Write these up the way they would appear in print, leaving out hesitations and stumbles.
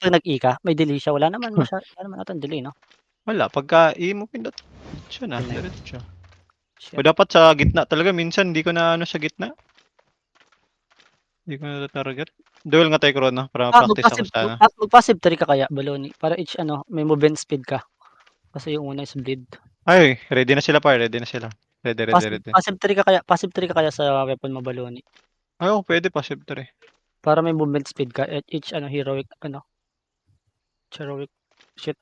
pag nag-E ka, may delay siya, wala naman atang delay 'no? Wala, pagka E mo pindot, diretso na, Connect. diretso. O Shit. dapat sa gitna talaga, minsan hindi ko na ano sa gitna. Hindi ko na-target. Duel nga tayo Chrono para ma-practice ako sa ano. Mag-passive 3 ka kaya Baloney, para each ano, may movement speed ka. Kasi yung una is bleed. Ay, ready na sila par, ready na sila. Ready, ready, ready. Passive 3 ka kaya sa weapon mo Baloney. Ay, oo, pwede passive 3. Para may movement speed ka at each ano, heroic shit.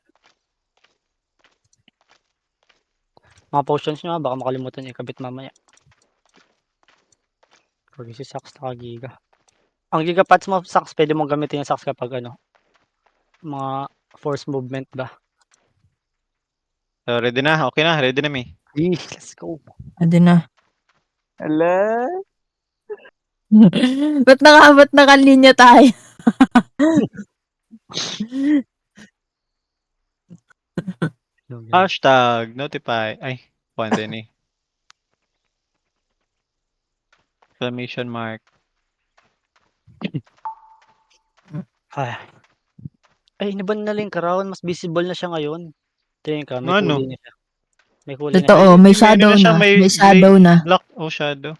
Mga potions nyo baka makalimutan nyo ikabit mamaya. Pag si Sax naka-giga. Ang giga pads mo, Sax, pwede mong gamitin yung Sax kapag ano, mga force movement ba. So, ready na, okay na, ready na mi. Let's go. Andi na. Ala. Ba't nakalinya tayo? Hashtag notify. Ay, pwede ni. Exclamation mark. Ay, iniban na Link Crown, mas visible na siya ngayon. Tingin ka, may Ano? kulay na siya. May kulay na siya. Totoo, may Ano shadow siya, na. may May shadow na. Black, shadow.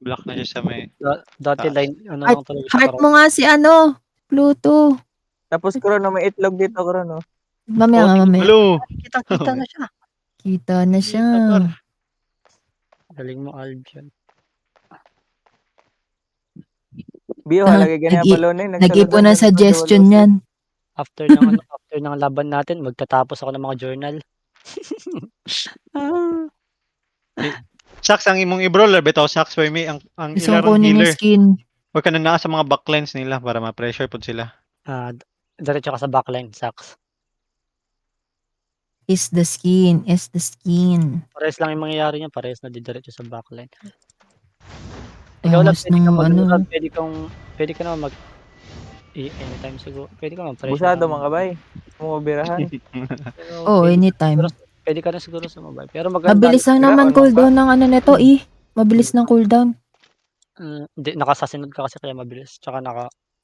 Black na siya sa may... Dati taas. line, ano lang talaga siya Heart Crown. mo nga si ano, Pluto. Tapos Chrono, may itlog dito Chrono. Mamaya nga, mamaya. Hello! Kitang-kita na siya. Kita na siya. Kita, par. Galing mo, Albion. Biyo, halagay ganyan balon eh. Nag-ipon ng suggestion yan. After ng laban natin, magtatapos ako ng mga journal. Sax, ang imong i-brawler, bitaw Sax for me, ang Gusto kong ilarong kunin yung healer. skin. Huwag ka na naa sa mga backlines nila para ma-pressure po sila. Diretso ka sa backline, Sax. Is the skin. Pares lang yung mangyayari niya, pares na diretso sa backline. Ikaw lang, pwede ka naman mag anytime siguro. Pwede ka mag-pressure. Busado mga bay. Mumubirahan. Oo, anytime. Pwede ka na siguro sa mobile. Pero maganda. Mabilis lang naman cooldown ng ano nito Mabilis ng cooldown. Hindi, nakasasunod ka kasi kaya mabilis. Tsaka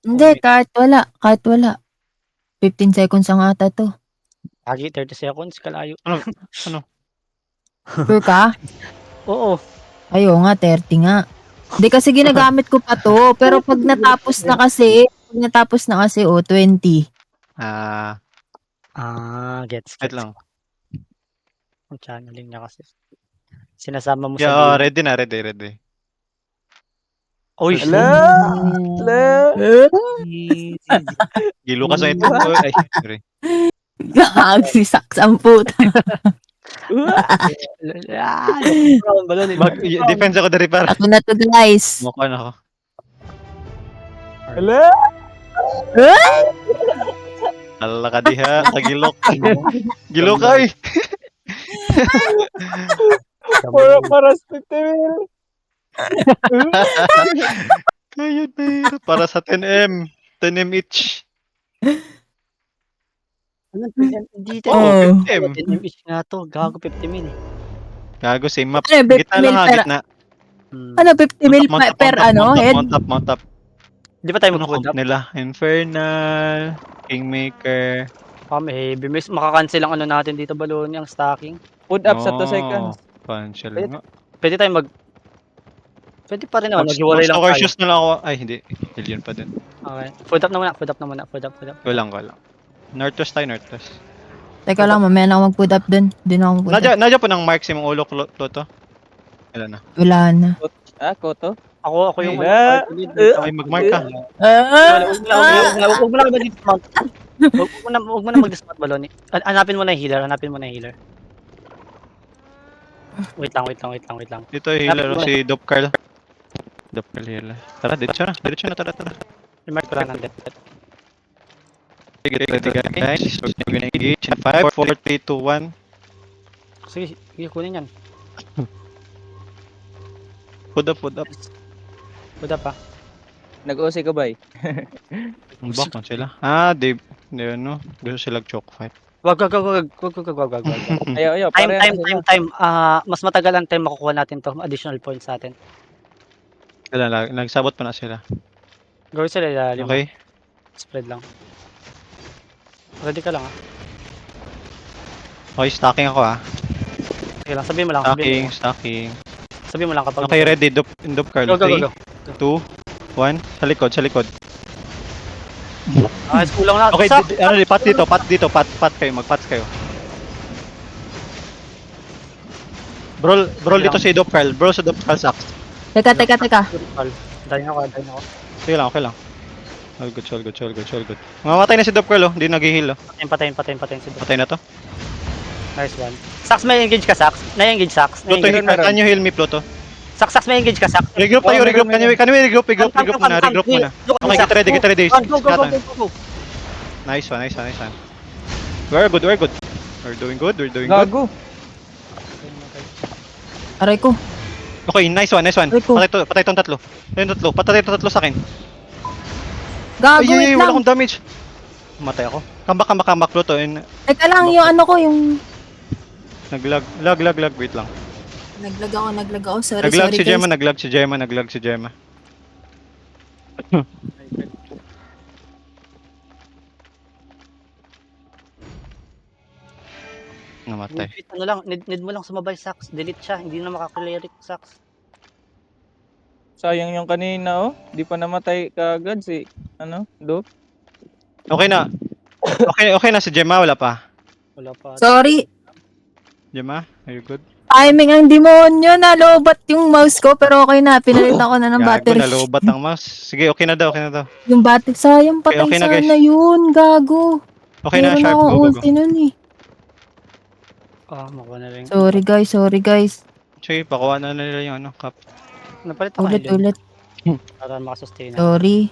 Hindi, kahit wala. 15 seconds ang ata to. Agi, 30 seconds, kalayo. Ano? Sure ka? Oo. Ayo nga, 30 nga. Hindi kasi ginagamit ko pa to. Pero pag natapos na kasi, 20. Gets. Wait lang. Ang channeling niya kasi. Sinasama mo Yeah, ready na, ready. Oy, Gilo ka sa ito. Ay, sorry. Si Sax ang puta. Defense ako dari para. Ako na to, guys. Mukha na ako. Ala! Ala ka diha, kagilok. Gilo ka eh. Para sa 50,000. Kaya na para sa 10M. 10M each. Ano 10M? Hindi 10M. 10M each nga to. Gago 50 mil eh. Gago, same map. Ano, 50 Gitna lang mil ha, per- gitna. Ano, 50 mil per ano, head? Mount up. Di ba tayo Ano mag-food comp up? nila? Infernal, Kingmaker. Heavy miss. Makakancel ang ano natin dito Baloney, ang stacking. Food up sa 2 seconds. Cancel nga. Pwede tayo Pwede pa rin naman, maghiwalay lang Mag-stalker tayo. shoes na lang ako. Ay, hindi. Billion pa din. Okay. Food up na muna. Ko lang. Northwest tayo, Northwest. Teka lang, mamaya na ako mag-put up dun. Di na ako mag-put up. Nadya po ng mark si mong ulo, Pluto. Wala na. Wala na. Koto? Ako yung Ay, mag-mark ka. Huwag mo na mag-dismount. Huwag mo na mag-dismount Baloney. Hanapin mo na yung healer. Wait lang. Dito healer si Dopcarl. Dopcarl healer. Tara, diretso na, tara. I-mark ko lang ng death. Sige guys. We're gonna engage in 5, 4, 3, 2, 1. Sige, kunin yan. Food up. Food up pa. Nag-OC ka bay? Ang back man sila. Di ano. Gusto sila choke fight. Wag. Ayaw. Time. Mas matagal ang time makukuha natin to. Additional points natin. Nagsabot pa na sila. Gawin sila ilalim. Okay. Spread lang. Ready ka lang ah. Okay, stacking ako ah. Sige lang, sabihin mo lang. Stacking. Sabihin mo lang kapag... Okay, ready. Indup Carl. Go, go, go, 3, go. 2, 1. Sa likod. Ah, kulang na. Okay, Sak! pat dito. Pat kayo. Mag-pats kayo. Bro dito si Indup Carl. Bro sa Indup Carl Saks. Teka. Dahin ako. Okay lang. All good. Mamatay na si Indup Carl oh. Hindi nag-heal oh. Patayin si Dok. Patay na to. Nice one. Sax, may engage ka, Sax? May-engage, Sax? Pluto, can you heal me, Pluto? Sax, may engage ka, Sax? Regroup tayo, regroup. Can we regroup muna. Okay, get ready. Go. Nice one. We're good. We're doing good. Gago. Aray ko. Okay, nice one. Rico. Patay tong tatlo. Patay tong tatlo sa akin. Gago, wait Wala lang. akong damage. Matay ako. Comeback, Pluto. Teka lang, yung ano ko, yung... Lag. Wait lang. Naglag ako. Sorry, Naglag sorry si guys. Gemma. Naglag si Gemma. Namatay. Ano lang, need mo lang sumabay, Sax. Delete siya, hindi na makakalirik, Sax. Sayang yung kanina oh. Di pa namatay kaagad si Dop. Okay na. Okay na si Gemma, wala pa. Wala pa. Sorry. Gemma, are you good? Timing ang demonyo, nalobat yung mouse ko, pero okay na. Pinalitan ko na ng battery. Nalobat ang mouse. Sige, okay na daw. Yung battery, sayang patay Okay na, guys. sana yun, gago. Okay na, Meron sharp. akong Go. ulti nun eh. Makuha na rin. Sorry guys. Sige, pakuha na nila yung cup. Napalit ako ngayon. Ulit. Para makasustain na. Sorry.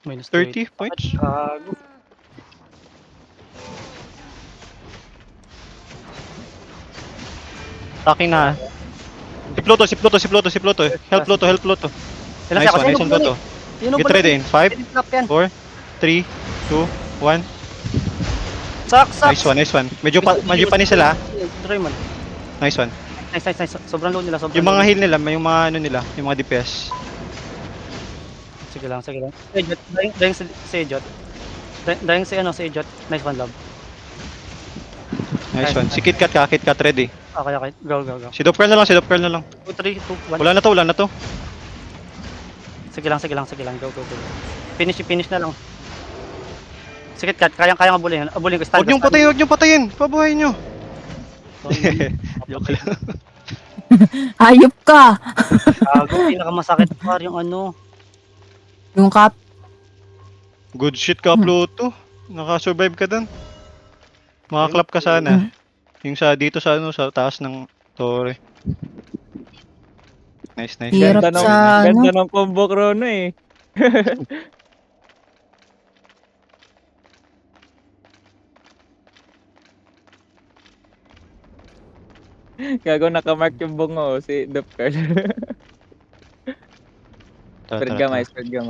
Minus 30 points? Gago. Stacking na. Si Pluto. Help Pluto. Ilan Nice siya? one, Pluto. Get ready in 5, 4, 3, 2, 1. Sax. Nice one. Medyo panis sila. Draymond. Nice one. Nice. Sobrang low nila. Yung mga heal nila, yung mga yung mga DPS. Sige lang. Dahing si Ejot. Dahing si Ejot. Nice one, love. Nice one. Si KitKat ready. Okay. Go. Si Doppel na lang. 2, 3, 2, 1. Wala na to. Sige lang. Go. Finish na lang. Sige, kayang abulin. Abulin ko. Huwag niyong patayin. Pabuhay niyo. Joke lang. Hayop ka. Gago, pinakamasakit par yung Yung cup. Good shit ka, Pluto. Naka-survive ka dun. Makaklap ka sana. Yung dito sa taas ng tore. Nice. Hirap sa Ganda ng combo chrono eh. Gago nakamark yung bungo si Dop Carl. Spread gamay. Sige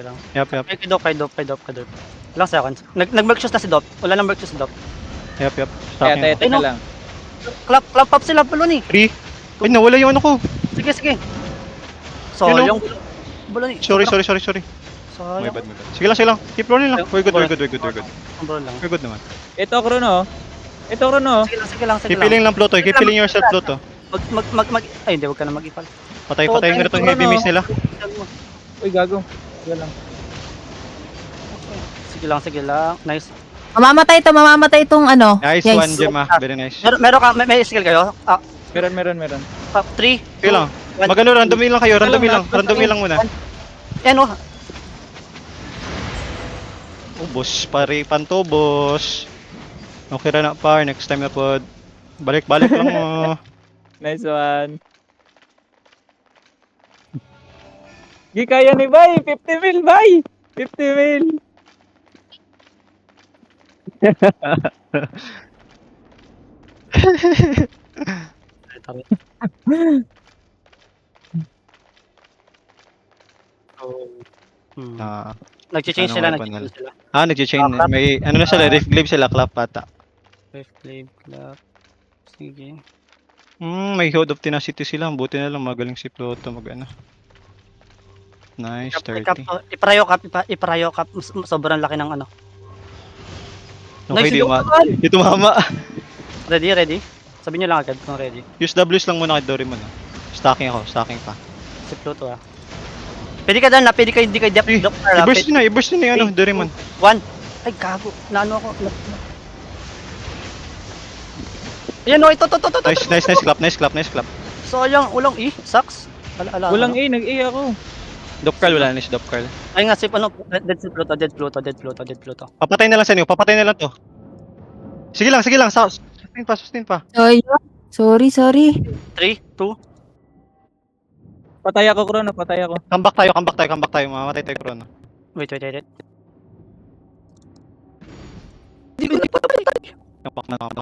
lang. Yup. Kay Dop. Ilang seconds. Nag-merge shoes na si Dop. Wala nang merge shoes si Dop. Yup. Kaya Stacking. tete na lang. Clap up sila balon eh. 3. Ay, nawala yung ko. Sige. Sayang. Balon eh. Sorry. Sayang. My bad. Sige lang. Keep rolling lang. We're good. Sobrang lang. We're good naman. Ito chrono. Sige lang. Keep feeling lang, Pluto. Keep feeling yourself, Pluto. Ay, hindi, wag ka na mag-ipal. Patay yung itong heavy miss nila. Uy, gago. Sige lang. Sige lang. Nice. Mamamatay itong Nice Yes. one, Gemma. Very nice. Meron ka, may skill kayo? Meron. 3. Okay lang. Randomin lang kayo. Randomin lang muna. Boss, panto, boss. Okay na par, next time na pod. Balik lang mo. Nice one. Di kaya ni Bay. 50 mil, Bay. 50 mil. Nag-change sila. Nag-chain. May, na sila, Rift Glaive sila, clap pata. Rift Glaive, clap. Sige. May Hold of Tenacity sila. Buti na lang magaling si Pluto mag-ano. Nice, 30. Iparayo cap. Sobrang laki ng ano. Okay, Nice, di go, ma... man! Di tumama. Ready? Sabihin nyo lang agad kung ready. Use W's lang muna kay Doraemon. Stacking ako, stacking pa. Si Pluto Pwede ka dyan pwede ka hindi ka Eh, Doctor i-burst nyo na, i-burst nyo na yung ano, Doraemon. 1. Ay, gago. Naano ako. Ayan o, ito. Nice clap. Sayang, ulang sucks. Walang A, nag-A ako. Dopcarl, wala na si Dopcarl. Ay nga, si dead Pluto. Papatay na lang sa inyo, papatay na lang to. Sige lang, sustain pa. Sorry. 3, 2. Patay ako, Crono, patay ako. Comeback tayo, mamamatay tayo Chrono. Wait. Comeback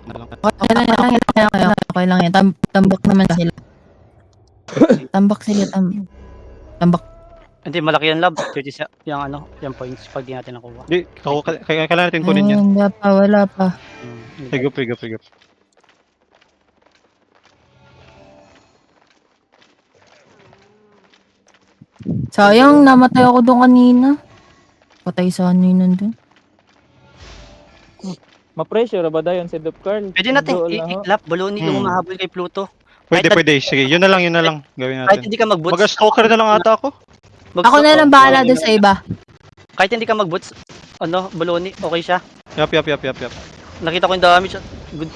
na lang. Okay lang yan. Tambak naman sila. Tambak sila. Tambak. Hindi, malaki yan, lab. 30 yung points pag di natin nakuha. Di, kailangan natin kunin yan. Wala pa. Higop. Sayang, namatay ako doon kanina. Patay sana yun nandun. Ma-pressure ba dayon si Dopcarl? Pwede natin Nag-duel na ho. i-clap. Baloni yung umahabol kay Pluto. Pwede. Sige, yun na lang. Gawin Kahit natin. hindi ka mag-boots. Mag-stalker na lang ata ako. Ako na lang bahala doon sa iba. Kahit hindi ka mag-boots, Baloni, okay siya. Yup. Nakita ko yung damage. Good.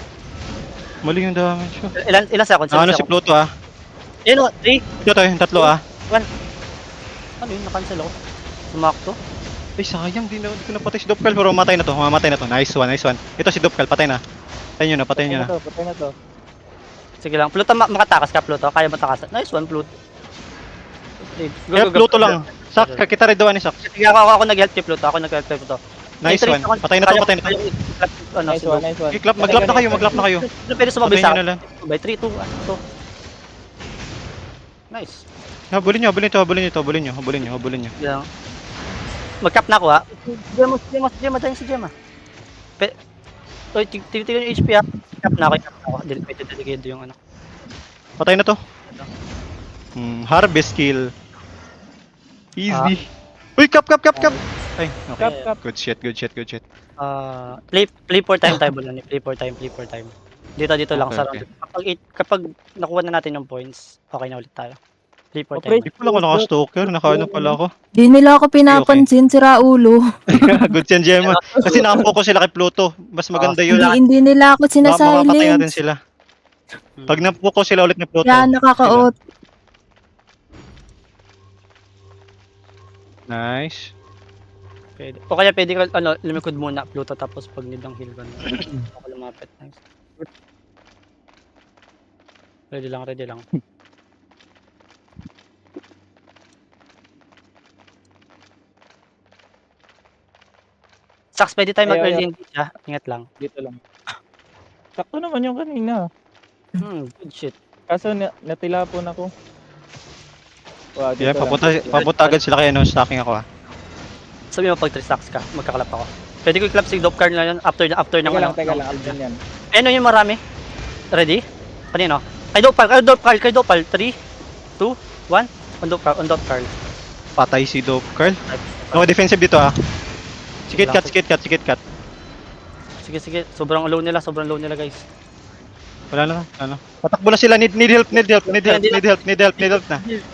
Mali yung damage ko. Ilan seconds? Ano si Pluto ah? Ayun o, 3. Ito yung tatlo ah. Ano yun, na-cancel ako. Sumakto. Ay sayang, di ko napatay si Dopcarl pero mamatay na to. Nice one. Ito si Dopcarl, patay na. Patay nyo na. Patay na to. Sige lang, Pluto, makatakas ka, Pluto. Kaya mo takasan. Nice one, Pluto. Kaya Pluto lang. Sak, kita rin doon ni Sak. Sige, ako nag-help kay Pluto. Nice one. Patay na to. Nice one. Okay, mag-clap na kayo. Pwede sumabay Patayin sa nyo akin. na lang. By 3, 2, 1, 2. Nice. Habulin nyo. Yeah. Mag-cap na ako Gemma, dahil si Gemma. Oy, tinitignan yung HP Cap na ako. Pwede delegate yung ano. Patay na to. Harvest kill. Easy. Uy, cap. Ay, okay. Cap. Good shit. Play for time tayo Baloni. Play for time. Dito lang Okay, sa round. Kapag nakuha na natin yung points, okay na ulit tayo. Play for Okay. time. Hindi pala ako naka-stalker. Nakaano pala ako. Di nila ako pinapansin, sira ulo. Good yan, Gemma. Kasi naka-focus sila kay Pluto. Mas maganda yun. Hindi nila ako Makapatay natin sinasilence. sila. Pag na-focus sila ulit ni Pluto. Kaya nakaka-out. Nice. Pwede. O kaya pwede ka lumikod muna Pluto tapos pag need ng heal ka na. Ako lumapit. Nice. Ready lang. Saks, pwede tayo mag-early engage ha. Ingat lang. Dito lang. Sakto naman yung kanina. Good shit. Kaso natilapon ako. Wow, dito Yeah, lang. papunta agad sila kaya stacking ako ah. Sabi mo pag 3 stacks ka, magkakalap ako. Pwede ko i-clap si Dopcar na yun after ng Teka lang, after yan. Ano yung marami? Ready? Kanino? Kay Dopcar. 3, 2, 1. On Dopcar. Patay si Dopcarl. No, defensive dito ah. Sikit cut. Sige. Sobrang low nila guys. Wala na. Patakbo na sila. Need help na.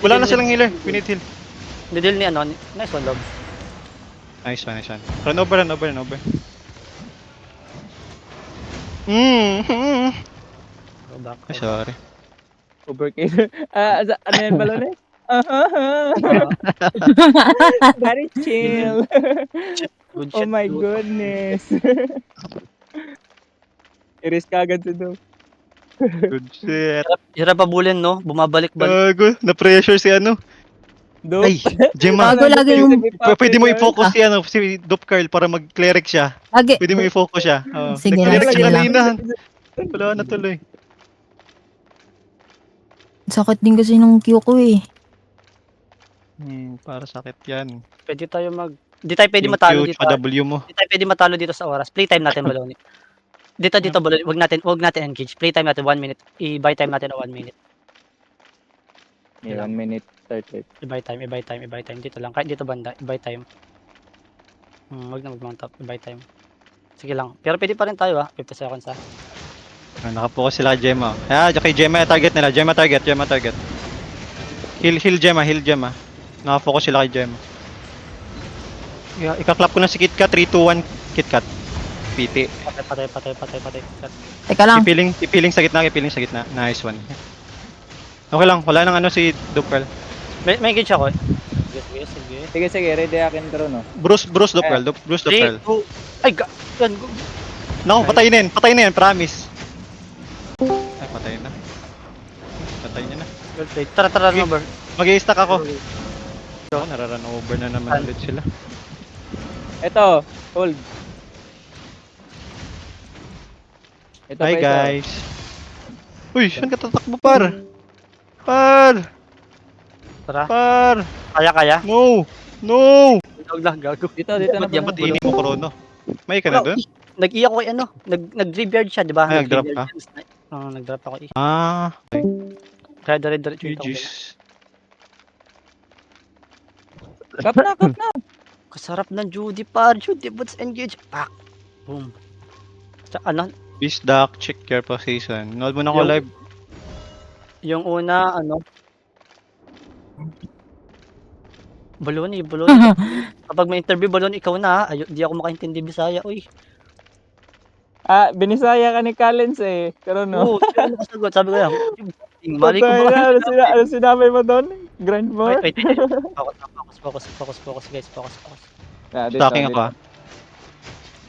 Wala na silang healer. We need heal. Nidil ni nice one love. Nice one. Run over. Go back. Ay, sorry. Overkill. Ano yan balon eh? Very chill. Good Oh shit. my goodness. I-risk ka agad si Dop. Good shit. Hirap abulin no? Bumabalik-balik. Gago. Na-pressure si ano. Dop. Ay, Gemma. Bago lagi yung... Pwede mo i-focus si Dopcarl para mag-cleric siya. Lagi. Pwede mo i-focus siya. Sige Nag-cleric siya lang. kanina. Wala na tuloy. Sakit din kasi nung Q ko eh. Para sakit yan. Pwede tayo Di tayo pwede matalo dito. Yung W mo. Di tayo pwede matalo dito sa oras. Playtime natin Baloni. Dito bulon, wag natin engage. Play time natin 1 minute. I-buy time natin na 1 minute. Yeah, 1 minute start it. I-buy time. Dito lang. Kahit dito banda, i-buy time. Wag na mag-mount up. I-buy time. Sige lang. Pero pwede pa rin tayo 50 seconds Nakapokus sila kay Gemma. Kay Gemma yung target nila. Gemma target. Heal Gemma. Nakafocus sila kay Gemma. Ika-clap ko na si KitKat. 3, 2, 1. KitKat. PT. Patay. Teka lang. Ipiling sa gitna. Nice one. Okay lang. Wala nang si Dupel. May engage ako. Sige. Sige, ready akin drone, no? Bruce Dupel. Bruce 3, Dupel. 2, ay, yan. Naku, patay na yan. Promise. Ay, patay na. Patay niya na. Well played. Tara, Sige. number. Mag-i-stack ako. Nararan over na naman ulit sila. Ito, hold. Ito Hi pa isa. guys. Uy, saan ka tatakbo par? Par! Kaya. No! Huwag lang, gago. Dito na Ba't yan? pala. Ba't ini mo Chrono? May ka na dun? Nag-iyak ko nag-graveyard siya, di ba? Ay, nag-drop ka? Nag-drop ako. Okay. Kaya dire-diretso yung tawag. GG's. Kap na. Kasarap ng Judy par. Judy, let's engage. Pak. Boom. Beast Duck, check your position. Nood mo na ko Yung- live. Yung una, Baloni. Kapag may interview, Baloni, ikaw na. Di ako makaintindi Bisaya, uy. Binisaya ka ni Callens eh. Pero no. Oo, di ako nakasagot. Sabi ko lang, mali ko Patay ba? na. Ano sinabi mo doon? Grind more? Wait. Focus, guys. Focus. Dito, Stacking ako dito.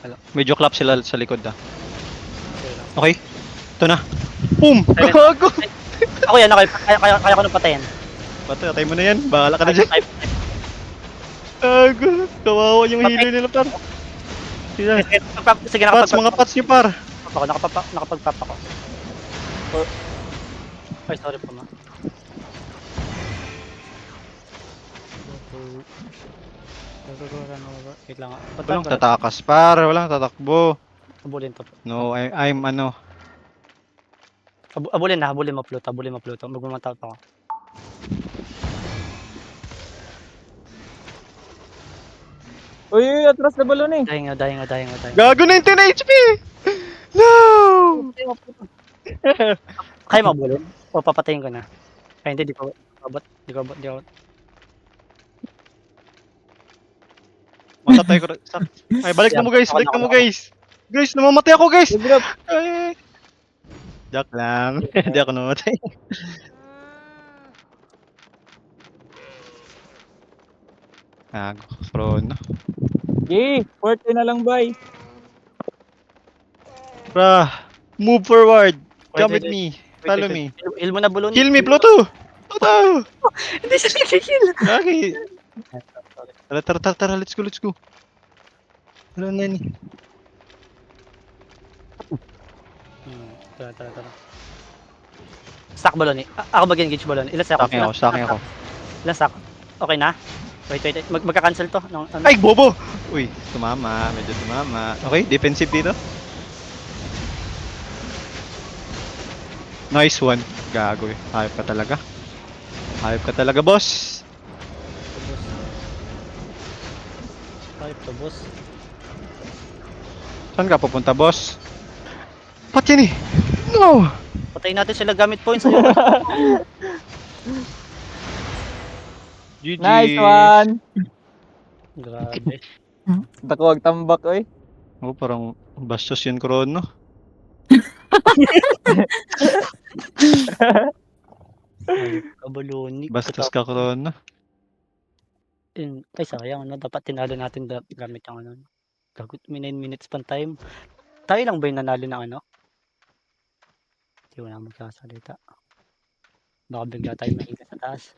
Wala. Medyo clap sila sa likod Okay lang. Okay. Ito na. Boom! Silent. Gago! Ako yan, kaya ko nang patayin. Patay mo na yan. Bahala ka na dyan. Gago! Kawawa yung healer nila par. Sige, Mga pats nyo par. nakapagpapa ko. Ay, sorry po, ma. Wait lang. Walang tatakas par. Walang tatakbo. Abulin to. No, I'm Abulin mo, Pluto. Magmamantap ako. Uy, atras na balon eh. Dying nga. Gago 19 HP! No! Kaya mo abulin? O papatayin ko na? Ay, hindi, di ko abot. Matatay ko. Ay, balik na mo guys. Guys, namamatay ako guys! Drop. Ay. Joke lang. Hindi ako namatay. Chrono. Yee, 40 na lang bay. Move forward. Come Wait, with me. Follow me. Heal mo na bulon. Kill me, Pluto! Pluto! Hindi siya nag-heal. Gagi. Tara, let's go. Ano na ni? Tara. Stack balon eh. Ako mag-engage balon. Ilan seconds? Stacking ako. Ilan stack? Okay na? Wait. Magka-cancel to. Ay, bobo! Uy, medyo tumama. Okay, defensive dito. Nice one. Gago eh. Hayop ka talaga, boss. Type to boss. Saan ka pupunta, boss? Ba't yan eh? No! Patayin natin sila gamit points sa'yo. GG. Nice one. Grabe. Dakuwag tambak oy. Oh, parang bastos yun, Chrono. Kabaloni. Bastos ka, Chrono. Ay, sayang. Dapat tinalo natin gamit yung Gagot, may 9 minutes pang time. Tayo lang ba yung nanalo ng Hindi ko na magsasalita. Baka bigla tayo mahiga sa taas.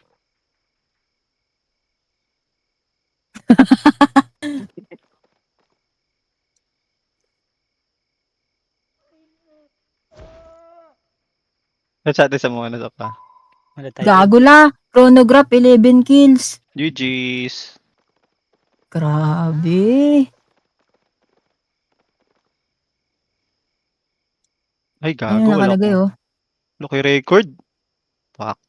Let's atin sa mga nasa pa. Wala tayo. Gago la. Chronograph, 11 kills. GG's. Grabe. Ay, Ano gago. Wala nakalagay, akong oh. Lucky record. Fuck.